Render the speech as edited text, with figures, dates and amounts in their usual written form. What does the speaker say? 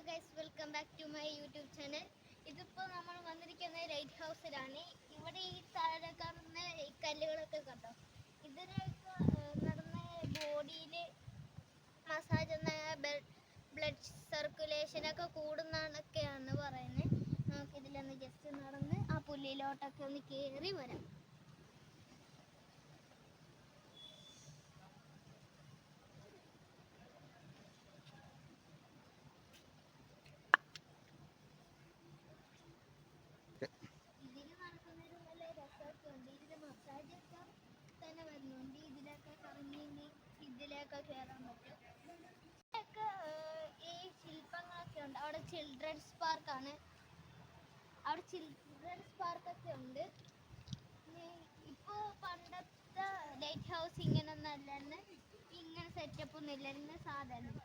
Guys, welcome back to my YouTube channel. ഇതിപ്പോൾ നമ്മൾ വന്നിരിക്കുന്നത് ലൈറ്റ് ഹൗസിലാണ്. ഇവിടെ ഈ താഴെ കാണുന്ന ഈ കല്ലുകളൊക്കെ കണ്ടോ, ഇതിനൊക്കെ നടന്ന ബോഡിയിൽ മസാജ് ബ്ലഡ് സർക്കുലേഷനൊക്കെ കൂടുന്നതൊക്കെയാണ് പറയുന്നത്. നമുക്ക് ഇതിലൊന്ന് ജസ്റ്റ് നടന്ന് ആ പുല്ലിലോട്ടൊക്കെ ഒന്ന് കയറി വരാം. ഇതിന് നടക്കുന്നതിന് നല്ല രസമൊക്കെ ഉണ്ട്. ഇതിന് മസാജ് ഒക്കെ തന്നെ വരുന്നുണ്ട്. ഇതിലൊക്കെ കറങ്ങി ഇതിലൊക്കെ കയറാൻ പറ്റും. ഇതൊക്കെ ഈ ശില്പങ്ങളൊക്കെ ഉണ്ട്. അവിടെ ചിൽഡ്രൻസ് പാർക്കാണ്. അവിടെ ചിൽഡ്രൻസ് പാർക്കൊക്കെ ഉണ്ട്. ഇപ്പോൾ പണ്ടത്തെ ലൈറ്റ് ഹൗസ് ഇങ്ങനൊന്നും അല്ലായിരുന്നു. ഇങ്ങനെ സെറ്റപ്പ് ഒന്നും ഇല്ലായിരുന്നു സാധാരണ.